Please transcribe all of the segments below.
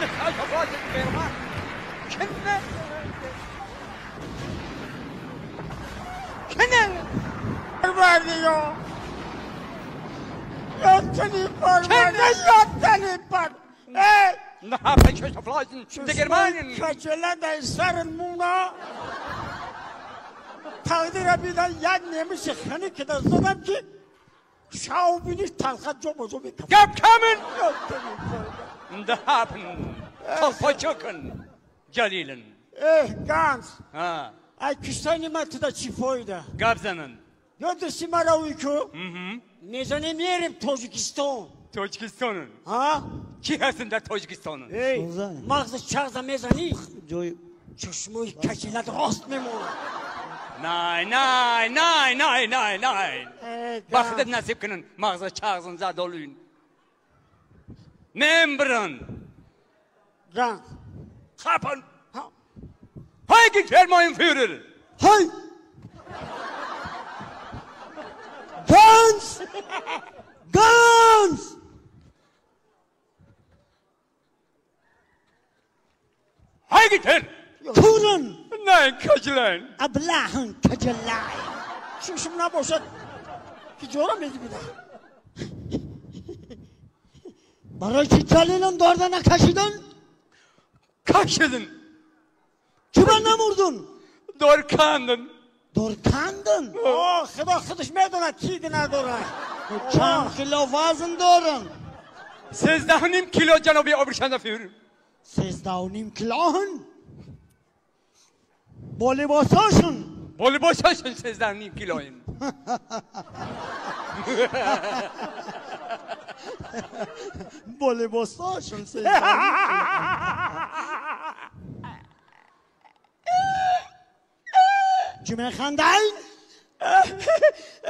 شفاعت القرمان كنا پروردگار یادتنی پروردگار یادتنی پر نه فکر شفاعت القرمان کچله در سر مونا تقدیر بیدن یک نمیشه خنی که در زدم که شاو بینیش تلخت جو بزو بیکم گب کامن یادتنی پروردگار ده هاپن تلفاچکن جلیلن گانس ها ay kıştayını matıda çifoyda. Gabzanın. Yodursi mara uyku. Nezanem yerim Tojikistan. Tojikistan'ın. Ha? Ki hastın da Tojikistan'ın? Ey, mağza çağza mezani. Çuşmuy kaçılat rost memora. Nay. Bakıda nasip kının mağza çağzınıza doluyun. Membran. Gan. Kapan. Hangi German Führer? Hey! Guns! Guns! Hangi ter? Kurun! Nein, kaçılan. Ablahın kacalay. Şuşumla boşat. Hiç oramıyor bir daha. Barajı Cali'nin doğrudan kaşıdın. Kaçırdın. Kime ne vurdun? Dorkandın. Dorkandın. Oh, xıdış merdona kiydine dora. Çam kilo vazın doğrun. 13 kilo Canobi Obrişan'da Führer. 13 kilohun. Boli basasın. Boli boşaşın 13 kiloyun. Boli basasın 13. Kime خندین؟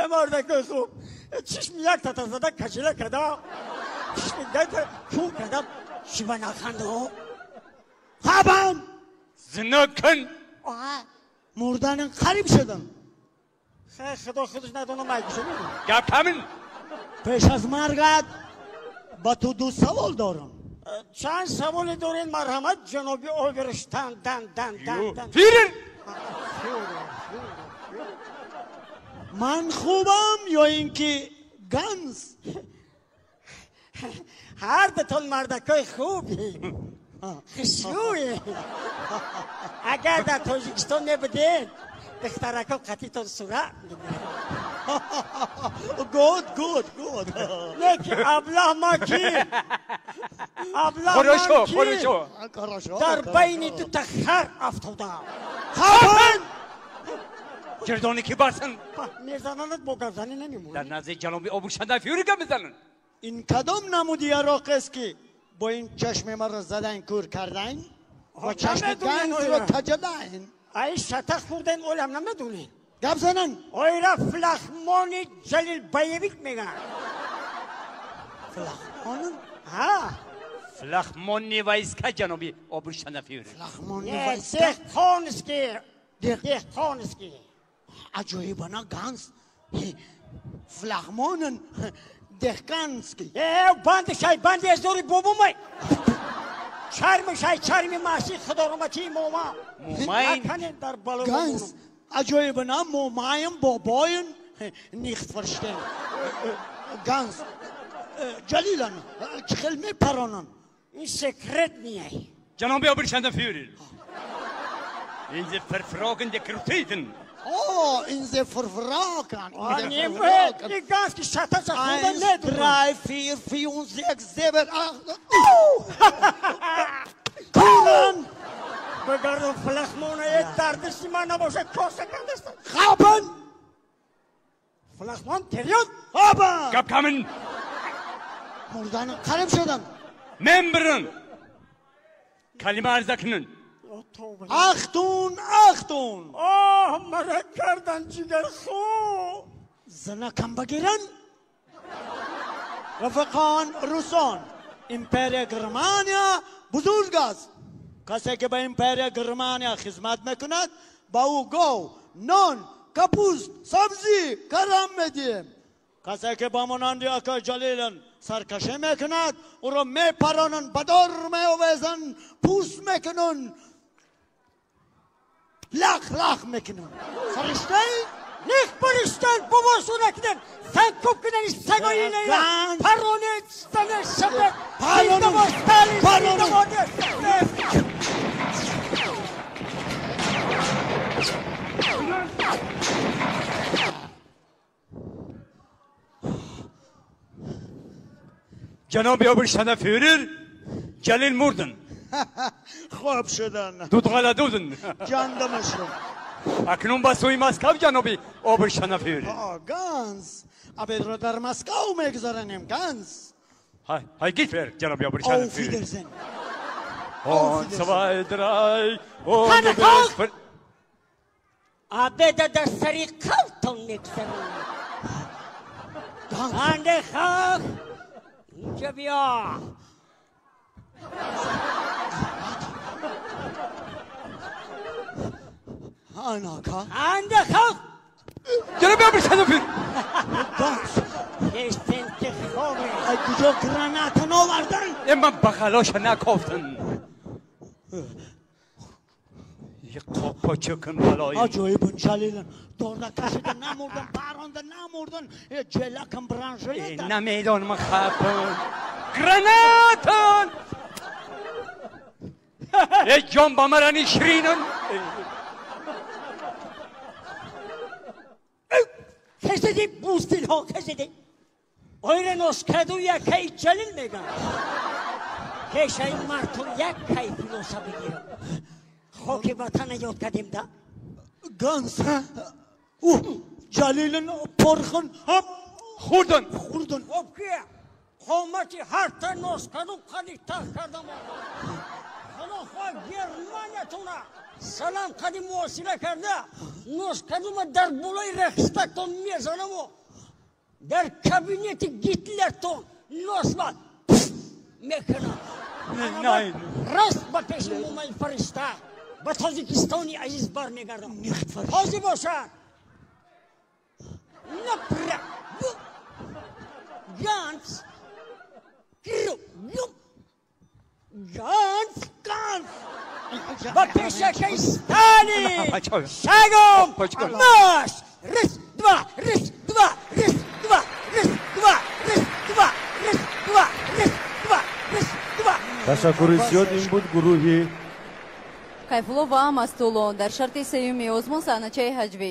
امارده که خوب چشم یک تتزده کچیله کدا چشم یک خوب کدا شیبه نخنده ها خوابم Zınıkın. مردن قریب شدم خدا خودش ندونه مگیشه میگه Gap kamin. پیش از مرگت با تو دو سوال دارم چند سوال دارین مرحمت جنابی آبرشتن دن Führer. من خوبم یا اینکه گنز هر دوتون مردکای خوبی خوشروی اگر در تاجیکستان نبودین دخترکا قطیتون سرعت گود نه که ابله ما کی ابله Koroşo, من کی در بین دو تا خر افتادم خوابم Girdoni kibarsın. میزننت با گزنی نمیمونه در نزد جنوبی Obrişan'da Führer که میزنن. این کدام نمودی عراق است که با این چشم ما رو زدن کور کردن با چشم گنز رو کجدن ای شتق خوردن اولم نمیدونی گپ زنن ای را فلخمانی جلیل بیویک میگن فلخمانن ها Flachmonni vayska Canobi Obrişan'da Führer. فلخمان یه وایستا دهقانسکی عجایبانه گنز فلخمانن دهقانسکی بند شای بند از دوری بوبومای چرمی ماشی خدا رمتی موما Mumayın. اکنین در بالو گنز عجایبانه مومایم باباین نیخت فرشتن گنز جلیلن چه خیلی میپرانن این سکرت نیه Canobi Obrişan'da Führer. Inze verfragen de Krutiten. این زی فرفراکن نیمه این گنز که شتا چه خودن 1, ندونم 3, 4, 5, 6, 7, 8 کورن بگردم فلخمونه یه دردشی من نباشه کاسه کندستن خوابن فلخمان تریون خوابن Gap kamin. مردن قریب شدن Membran. Kalime arzakının. اختون آه مرا کردن جگر خوب زنه کم بگیرن رفقان روسان امپریا گرمانیا بزرگ است کسی که به امپریا گرمانیا خدمت میکند با او گو نان کپوست سبزی کرم میدیم کسی که با مناندی اکا جلیلن سرکشه میکند او را میپرانن بدار میوزن پوست میکنن لخ میکنن فرشته Nek barıştan babasına giden sen kopkiden istagayı ne ya? Gans. Paronet sana şabet. Paronun. Paronun. جناب Oberstdorf Führer Celil Murdun. خوب شدن Tutgaladudun. جاندمشون اکنون با سوی مسکو جناب Oberstdorf Führer. گانز عبید رو در مسکو میگذارنیم گانز Hai Gitfer جناب او Oberstdorf Führer. فیدرزن Und zwei, drei, und Hanne, du halt! wirst ver- Abede de seri kalton nekserim. Hande kalk. İnce biya. آنا کا Hande kalk. جناب Oberstdorf Führer. گانز Geçtin tıkhomi. ای کجا گرانات نوردن اما بخلاش نکفتن یه قاپا چکن بلایی عجایب جلیلن دورده کشیدن نموردن پراندن نموردن یه جلکم برانجلیدن نمیدانم خبن گراناتن ای جان با مرانی شرینن Kesedi bustil ho kesedi. Oyren os kadu ya kay celil mega. Keşay martun ya kay filosa bigiro. Hoki vatana yot kadim da. گانز اوه جلیلن پرخن هپ خوردن خوردن Hopkiya. Homati harta nos kadu kadi tak kadam. Hala ha Germanya tuna. Salam kadim wasile karda. Nos kaduma dar bulay rekstak ton mezanamo. Der kabineti gitler ton. Nos var. Mekana. Nein. Rast bateşin mumay farista. Bat Tacikistani aziz bar negardım. Hazi boşan. Napra. Gans. Kru. Gans. Gans. Bateşakistani. Açıyor. Şagom. Почему? Наш. Раз, два, раз, два, раз, два, раз, два, раз, два, раз, два, раз, два, раз, два. تشکر زیاد این بود گروهی Kayfulova Mastulon در شرط سیومی ازمون سانچه هجوی